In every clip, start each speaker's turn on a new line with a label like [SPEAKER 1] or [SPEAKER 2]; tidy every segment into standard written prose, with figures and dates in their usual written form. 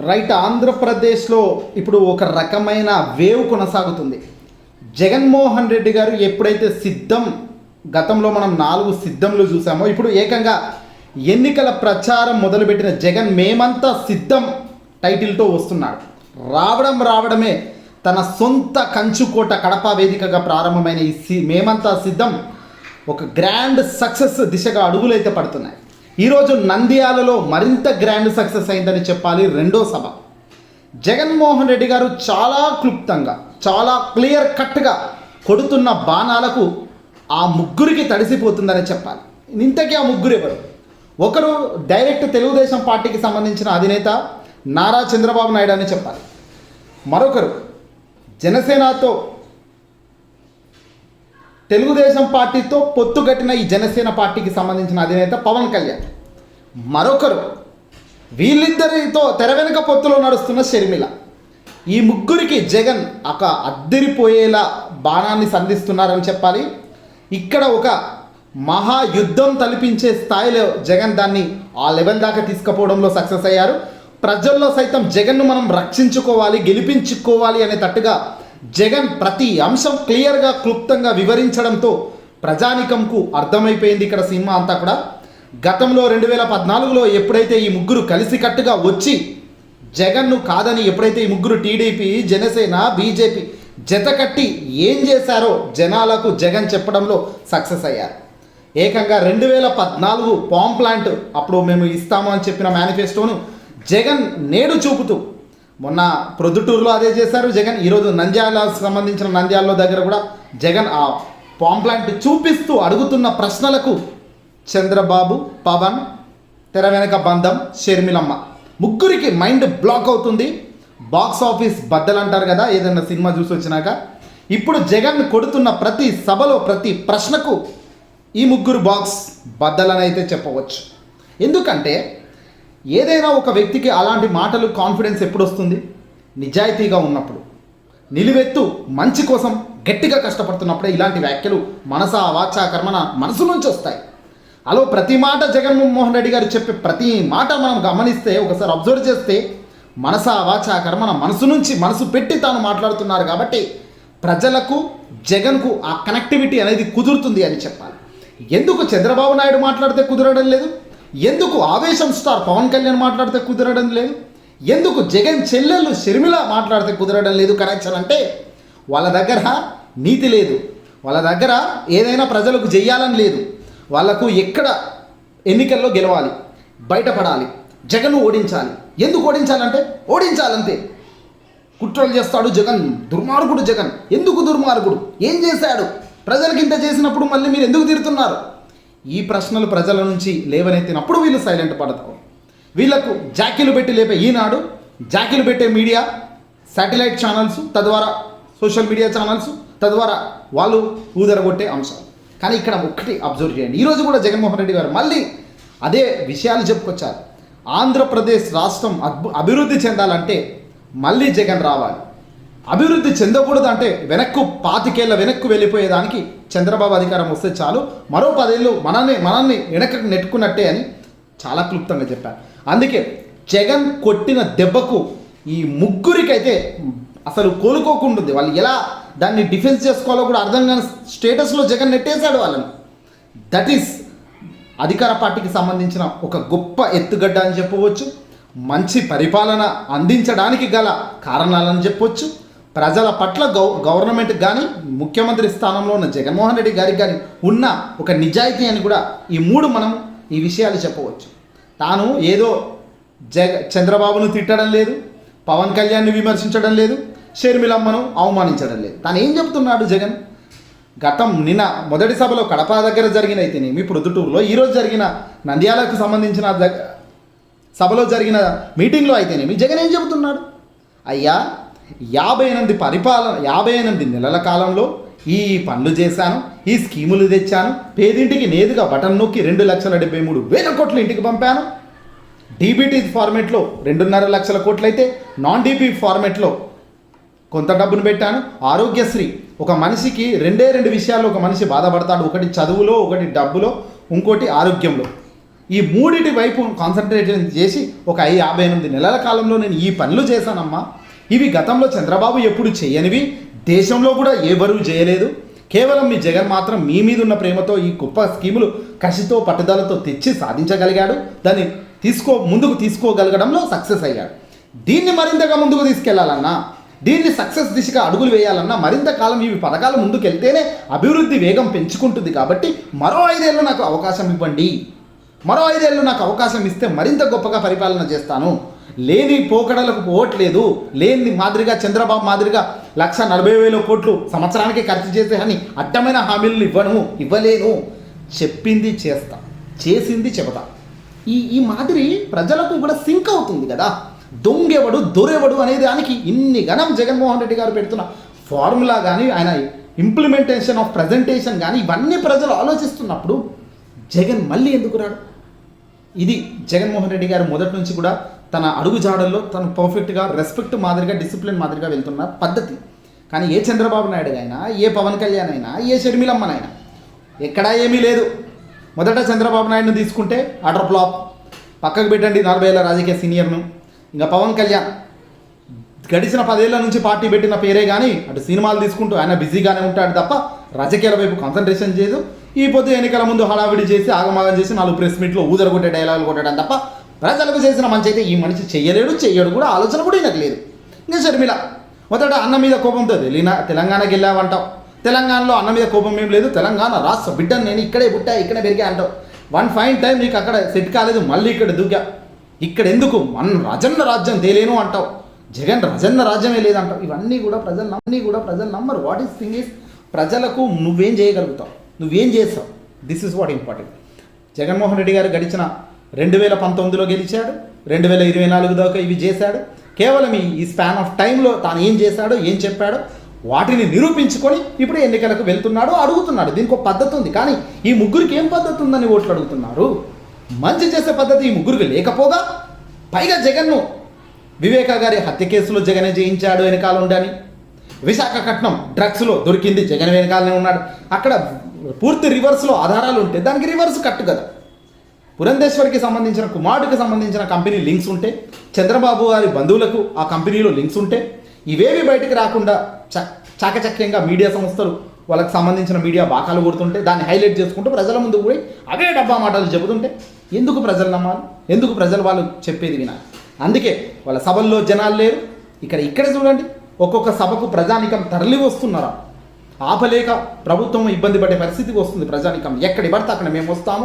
[SPEAKER 1] Right. ఆంధ్రప్రదేశ్లో ఇప్పుడు ఒక రకమైన వేవ్ కొనసాగుతుంది. జగన్మోహన్ రెడ్డి గారు ఎప్పుడైతే గతంలో మనం 4 సిద్ధంలు చూసామో, ఇప్పుడు ఏకంగా ఎన్నికల ప్రచారం మొదలుపెట్టిన జగన్ మేమంతా సిద్ధం టైటిల్తో వస్తున్నాడు. రావడమే తన సొంత కంచుకోట కడప వేదికగా ప్రారంభమైన ఈ మేమంతా సిద్ధం ఒక గ్రాండ్ సక్సెస్ దిశగా అడుగులైతే పడుతున్నాయి. ఈరోజు నంద్యాలలో మరింత గ్రాండ్ సక్సెస్ అయిందని చెప్పాలి. రెండో సభ జగన్మోహన్ రెడ్డి గారు చాలా క్లుప్తంగా, చాలా క్లియర్ కట్గా కొడుతున్న బాణాలకు ఆ ముగ్గురికి తడిసిపోతుందని చెప్పాలి. ఇంతకీ ఆ ముగ్గురు ఎవరు? ఒకరు డైరెక్ట్ తెలుగుదేశం పార్టీకి సంబంధించిన అధినేత నారా చంద్రబాబు నాయుడు అని చెప్పాలి. మరొకరు జనసేనతో, తెలుగుదేశం పార్టీతో పొత్తుగట్టిన ఈ జనసేన పార్టీకి సంబంధించిన అధినేత పవన్ కళ్యాణ్. మరొకరు వీళ్ళిద్దరితో తెర వెనుక పొత్తులో నడుస్తున్న షర్మిల. ఈ ముగ్గురికి జగన్ ఒక అద్దరిపోయేలా బాణాన్ని సంధిస్తున్నారని చెప్పాలి. ఇక్కడ ఒక మహాయుద్ధం తలపించే స్థాయిలో జగన్ దాన్ని ఆ లెవెల్ దాకా తీసుకుపోవడంలో సక్సెస్ అయ్యారు. ప్రజల్లో సైతం జగన్ను మనం రక్షించుకోవాలి, గెలిపించుకోవాలి అనే తట్టుగా జగన్ ప్రతి అంశం క్లియర్గా, క్లుప్తంగా వివరించడంతో ప్రజానికంకు అర్థమైపోయింది ఇక్కడ సినిమా అంతా కూడా. గతంలో 2014లో ఎప్పుడైతే ఈ ముగ్గురు కలిసికట్టుగా వచ్చి జగన్ను కాదని ఎప్పుడైతే ఈ ముగ్గురు టీడీపీ, జనసేన, బీజేపీ జతకట్టి ఏం చేశారో జనాలకు జగన్ చెప్పడంలో సక్సెస్ అయ్యారు. ఏకంగా 2014 పామ్ ప్లాంట్ అప్పుడు మేము ఇస్తాము అని చెప్పిన మేనిఫెస్టోను జగన్ నేడు చూపుతూ, మొన్న ప్రొద్దుటూరులో అదే చేశారు జగన్. ఈరోజు నంద్యాలకు సంబంధించిన నంద్యాలలో దగ్గర కూడా జగన్ ఆ పామ్ ప్లాంట్ చూపిస్తూ అడుగుతున్న ప్రశ్నలకు చంద్రబాబు, పవన్, తెర వెనక బంధం, షర్మిలమ్మ ముగ్గురికి మైండ్ బ్లాక్ అవుతుంది. బాక్స్ ఆఫీస్ బద్దలు అంటారు కదా ఏదైనా సినిమా చూసి వచ్చినాక. ఇప్పుడు జగన్ కొడుతున్న ప్రతి సభలో ప్రతి ప్రశ్నకు ఈ ముగ్గురు బాక్స్ బద్దలని అయితే చెప్పవచ్చు. ఎందుకంటే ఏదైనా ఒక వ్యక్తికి అలాంటి మాటలు, కాన్ఫిడెన్స్ ఎప్పుడు వస్తుంది? నిజాయితీగా ఉన్నప్పుడు, నిలువెత్తు మంచి కోసం గట్టిగా కష్టపడుతున్నప్పుడే ఇలాంటి వ్యాఖ్యలు మనస వాచ కర్మన మనసు నుంచి వస్తాయి. అలా ప్రతి మాట జగన్మోహన్ రెడ్డి గారు చెప్పే ప్రతి మాట మనం గమనిస్తే, ఒకసారి అబ్జర్వ్ చేస్తే మనస వాచ కర్మన మనసు నుంచి మనసు పెట్టి తాను మాట్లాడుతున్నారు. కాబట్టి ప్రజలకు జగన్కు ఆ కనెక్టివిటీ అనేది కుదురుతుంది అని చెప్పాలి. ఎందుకు చంద్రబాబు నాయుడు మాట్లాడితే కుదరడం లేదు? ఎందుకు ఆవేశం స్టార్ పవన్ కళ్యాణ్ మాట్లాడితే కుదరడం లేదు? ఎందుకు జగన్ చెల్లెళ్ళు షర్మిల మాట్లాడితే కుదరడం లేదు కనెక్షన్? అంటే వాళ్ళ దగ్గర నీతి లేదు, వాళ్ళ దగ్గర ఏదైనా ప్రజలకు చెయ్యాలని లేదు. వాళ్ళకు ఎక్కడ ఎన్నికల్లో గెలవాలి, బయటపడాలి, జగన్ ఓడించాలి. ఎందుకు ఓడించాలంటే ఓడించాలంతే. కుట్రలు చేస్తాడు జగన్, దుర్మార్గుడు జగన్. ఎందుకు దుర్మార్గుడు? ఏం చేశాడు? ప్రజలకు ఇంత చేసినప్పుడు మళ్ళీ మీరు ఎందుకు తిడుతున్నారు? ఈ ప్రశ్నలు ప్రజల నుంచి లేవనెత్తినప్పుడు వీళ్ళు సైలెంట్ పడతారు. వీళ్లకు జాకీలు పెట్టి లేపే ఈనాడు, జాకీలు పెట్టే మీడియా, శాటిలైట్ ఛానల్స్, తద్వారా సోషల్ మీడియా ఛానల్స్, తద్వారా వాళ్ళు ఊదరగొట్టే అంశాలు. కానీ ఇక్కడ ఒక్కటి అబ్జర్వ్ చేయండి. ఈరోజు కూడా జగన్మోహన్ రెడ్డి గారు మళ్ళీ అదే విషయాలు చెప్పుకొచ్చారు. ఆంధ్రప్రదేశ్ రాష్ట్రం అభివృద్ధి చెందాలంటే మళ్ళీ జగన్ రావాలి. అభివృద్ధి చెందకూడదు అంటే 25 ఏళ్ళ వెనక్కు వెళ్ళిపోయేదానికి చంద్రబాబు అధికారం వస్తే చాలు, మరో 10 ఏళ్ళు మనల్ని వెనక్కి నెట్టుకున్నట్టే అని చాలా క్లుప్తంగా చెప్పారు. అందుకే జగన్ కొట్టిన దెబ్బకు ఈ ముగ్గురికైతే అసలు కోలుకోకుంటుంది. వాళ్ళు ఎలా దాన్ని డిఫెన్స్ చేసుకోవాలో కూడా అర్థం కాని స్టేటస్లో జగన్ నెట్టేశాడు వాళ్ళని. దట్ ఈస్ అధికార పార్టీకి సంబంధించిన ఒక గొప్ప ఎత్తుగడ్డ అని చెప్పవచ్చు. మంచి పరిపాలన అందించడానికి గల కారణాలని చెప్పవచ్చు. ప్రజల పట్ల గవర్నమెంట్ కానీ, ముఖ్యమంత్రి స్థానంలో ఉన్న జగన్మోహన్ రెడ్డి గారికి కానీ ఉన్న ఒక నిజాయితీ అని కూడా మనం ఈ విషయాలు చెప్పవచ్చు. తాను ఏదో చంద్రబాబును తిట్టడం లేదు, పవన్ కళ్యాణ్ని విమర్శించడం లేదు, షర్మిలమ్మను అవమానించడం లేదు. తాను ఏం చెప్తున్నాడు జగన్? నిన్న మొదటి సభలో కడప దగ్గర జరిగిన అయితేనేమి, ప్రొద్దుటూరులో ఈరోజు జరిగిన నంద్యాలకు సంబంధించిన సభలో జరిగిన మీటింగ్లో అయితేనేమి జగన్ ఏం చెబుతున్నాడు? అయ్యా 58 నెలల కాలంలో ఈ పనులు చేశాను, ఈ స్కీములు తెచ్చాను, పేదింటికి నేరుగా బటన్ నొక్కి 2,73,000 కోట్లు ఇంటికి పంపాను. డీబీటీ ఫార్మేట్లో 2.5 లక్షల కోట్లు అయితే నాన్ డీబీ ఫార్మేట్లో కొంత డబ్బును పెట్టాను. ఆరోగ్యశ్రీ ఒక మనిషికి 2 విషయాల్లో ఒక మనిషి బాధపడతాడు. ఒకటి చదువులో, ఒకటి డబ్బులో, ఇంకోటి ఆరోగ్యంలో. ఈ మూడిటి వైపు కాన్సన్ట్రేషన్ చేసి ఒక 58 నెలల కాలంలో నేను ఈ పనులు చేశానమ్మా. ఇవి గతంలో చంద్రబాబు ఎప్పుడు చేయనివి, దేశంలో కూడా ఎవరూ చేయలేదు. కేవలం మీ జగన్ మాత్రం మీ మీద ఉన్న ప్రేమతో ఈ గొప్ప స్కీములు కసితో పట్టుదలతో తెచ్చి సాధించగలిగాడు. దాన్ని ముందుకు తీసుకోగలగడంలో సక్సెస్ అయ్యాడు. దీన్ని మరింతగా ముందుకు తీసుకెళ్లాలన్నా, దీన్ని సక్సెస్ దిశగా అడుగులు వేయాలన్నా మరింత కాలం ఇవి పథకాలు ముందుకు వెళ్తేనే అభివృద్ధి వేగం పెంచుకుంటుంది. కాబట్టి మరో 5 ఏళ్ళు నాకు అవకాశం ఇవ్వండి. మరో 5 ఏళ్ళు నాకు అవకాశం ఇస్తే మరింత గొప్పగా పరిపాలన చేస్తాను. లేని పోకడలకు పోవట్లేదు. లేని మాదిరిగా చంద్రబాబు మాదిరిగా 1,40,000 కోట్లు సంవత్సరానికి ఖర్చు చేసే అని అడ్డమైన హామీలను ఇవ్వలేను. చెప్పింది చేస్తా, చేసింది చెబుతా. ఈ మాదిరి ప్రజలకు కూడా సింక్ అవుతుంది కదా. దొంగెవడు దొరెవడు అనే దానికి ఇన్ని గణం జగన్మోహన్ రెడ్డి గారు పెడుతున్న ఫార్ములా కానీ, ఆయన ఇంప్లిమెంటేషన్ ఆఫ్ ప్రజెంటేషన్ కానీ, ఇవన్నీ ప్రజలు ఆలోచిస్తున్నప్పుడు జగన్ మళ్ళీ ఎందుకు రాడు? ఇది జగన్మోహన్ రెడ్డి గారు మొదటి నుంచి కూడా తన అడుగుజాడల్లో తను పర్ఫెక్ట్గా రెస్పెక్ట్ మాదిరిగా డిసిప్లిన్ మాదిరిగా వెళ్తున్న పద్ధతి. కానీ ఏ చంద్రబాబు నాయుడు అయినా, ఏ పవన్ కళ్యాణ్ అయినా, ఏ షర్మిలమ్మనైనా ఎక్కడా ఏమీ లేదు. మొదట చంద్రబాబు నాయుడును తీసుకుంటే అటర్ ఫ్లాప్, పక్కకు పెట్టండి 40 ఏళ్ళ రాజకీయ సీనియర్ను. ఇంకా పవన్ కళ్యాణ్ గడిచిన 10 ఏళ్ల నుంచి పార్టీ పెట్టిన పేరే కానీ అటు సినిమాలు తీసుకుంటూ ఆయన బిజీగానే ఉంటాడు తప్ప రాజకీయాల వైపు కాన్సన్ట్రేషన్ చేయదు. ఈ పొద్దు ఎన్నికల ముందు హడావిడి చేసి ఆగమాగం చేసి 4 ప్రెస్ మీట్లో ఊదరగొట్టే డైలాగులు కొట్టడం తప్ప ప్రజలకు చేసిన మంచి అయితే ఈ మనిషి చెయ్యడు కూడా, ఆలోచన కూడా ఈయనకు లేదు. ఇంకా షర్మిల మొదట అన్న మీద కోపంతో తెలంగాణకి వెళ్ళావంటావు. తెలంగాణలో అన్న మీద కోపం ఏం లేదు. తెలంగాణ రాష్ట్ర బిడ్డను, నేను ఇక్కడే పుట్టా ఇక్కడే పెరిగా అంటావు. వన్ ఫైన్ టైం నీకు అక్కడ సెట్ కాలేదు, మళ్ళీ ఇక్కడ దూకా. ఇక్కడ ఎందుకు రజన్న రాజ్యం తేలేను అంటావు. జగన్ రజన్న రాజ్యమే లేదంటావు. ఇవన్నీ కూడా ప్రజలు నమ్మరు. వాట్ ఈస్ థింగ్ ఈస్, ప్రజలకు నువ్వేం చేయగలుగుతావు, నువ్వేం చేస్తావు, this is what important. Jaganmohan Reddy గారు గడిచిన 2019లో గెలిచాడు, 2024 దాకా ఇవి చేశాడు. కేవలం ఈ స్పాన్ ఆఫ్ టైంలో తాను ఏం చేశాడో, ఏం చెప్పాడో వాటిని నిరూపించుకొని ఇప్పుడు ఎన్నికలకు వెళ్తున్నాడు, అడుగుతున్నాడు. దీనికి ఒక పద్ధతి ఉంది. కానీ ఈ ముగ్గురికి ఏం పద్ధతి ఉందని ఓట్లు అడుగుతున్నారు? మంచి చేసే పద్ధతి ఈ ముగ్గురికి లేకపోగా, పైగా జగన్ను వివేక గారి హత్య కేసులో జగనే జయించాడు వెనకాల ఉండని, విశాఖపట్నం డ్రగ్స్లో దొరికింది జగన్ వెనకాలనే ఉన్నాడు. అక్కడ పూర్తి రివర్స్లో ఆధారాలు ఉంటే దానికి రివర్స్ కట్టు కదా. పురంధేశ్వరికి సంబంధించిన కుమారుడికి సంబంధించిన కంపెనీ లింక్స్ ఉంటే, చంద్రబాబు గారి బంధువులకు ఆ కంపెనీలో లింక్స్ ఉంటే, ఇవేవి బయటికి రాకుండా చాకచక్యంగా మీడియా సంస్థలు వాళ్ళకి సంబంధించిన మీడియా బాకాలు కొడుతుంటే దాన్ని హైలైట్ చేసుకుంటూ ప్రజల ముందు పోయి అవే డబ్బా మాటలు చెబుతుంటే ఎందుకు ప్రజలు నమ్మాలి? ఎందుకు ప్రజలు వాళ్ళు చెప్పేది వినాలి? అందుకే వాళ్ళ సభల్లో జనాలు లేరు. ఇక్కడ చూడండి, ఒక్కొక్క సభకు ప్రజానికం తరలి వస్తున్నారా, ఆపలేక ప్రభుత్వం ఇబ్బంది పడే పరిస్థితికి వస్తుంది ప్రజానికం. ఎక్కడి పడితే అక్కడ మేము వస్తాము,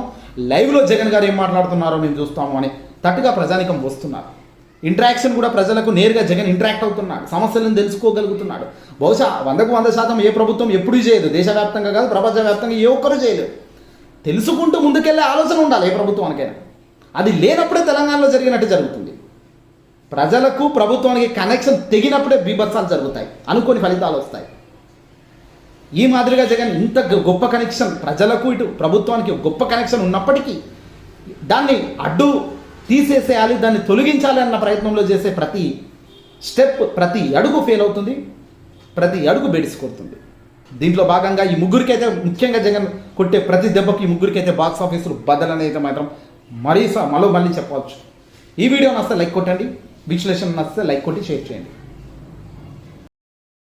[SPEAKER 1] లైవ్లో జగన్ గారు ఏం మాట్లాడుతున్నారో మేము చూస్తాము అని తట్టుగా ప్రజానికం వస్తున్నారు. ఇంటరాక్షన్ కూడా ప్రజలకు నేరుగా జగన్ ఇంటరాక్ట్ అవుతున్నాడు, సమస్యలను తెలుసుకోగలుగుతున్నాడు. బహుశా 100% ఏ ప్రభుత్వం ఎప్పుడూ చేయదు, దేశవ్యాప్తంగా కాదు ప్రపంచవ్యాప్తంగా ఏ ఒక్కరూ చేయలేదు. తెలుసుకుంటూ ముందుకెళ్ళే ఆలోచన ఉండాలి ఏ ప్రభుత్వానికైనా. అది లేనప్పుడే తెలంగాణలో జరిగినట్టు జరుగుతుంది. ప్రజలకు ప్రభుత్వానికి కనెక్షన్ తెగినప్పుడే బీభత్సాలు జరుగుతాయి, అనుకోని ఫలితాలు వస్తాయి. ఈ మాదిరిగా జగన్ ఇంత గొప్ప కనెక్షన్ ప్రజలకు ఇటు ప్రభుత్వానికి గొప్ప కనెక్షన్ ఉన్నప్పటికీ దాన్ని అడ్డు తీసేసేయాలి, దాన్ని తొలగించాలి అన్న ప్రయత్నంలో చేసే ప్రతి స్టెప్, ప్రతి అడుగు ఫెయిల్ అవుతుంది, ప్రతి అడుగు బెడిసి కొడుతుంది. దీంట్లో భాగంగా ఈ ముగ్గురికైతే ముఖ్యంగా జగన్ కొట్టే ప్రతి దెబ్బకి ఈ ముగ్గురికైతే బాక్స్ ఆఫీసులు బద్దలనేది మాత్రం మళ్ళీ చెప్పవచ్చు. ఈ వీడియో నచ్చితే లైక్ కొట్టండి, విశ్లేషణ నచ్చితే లైక్ కొట్టి షేర్ చేయండి.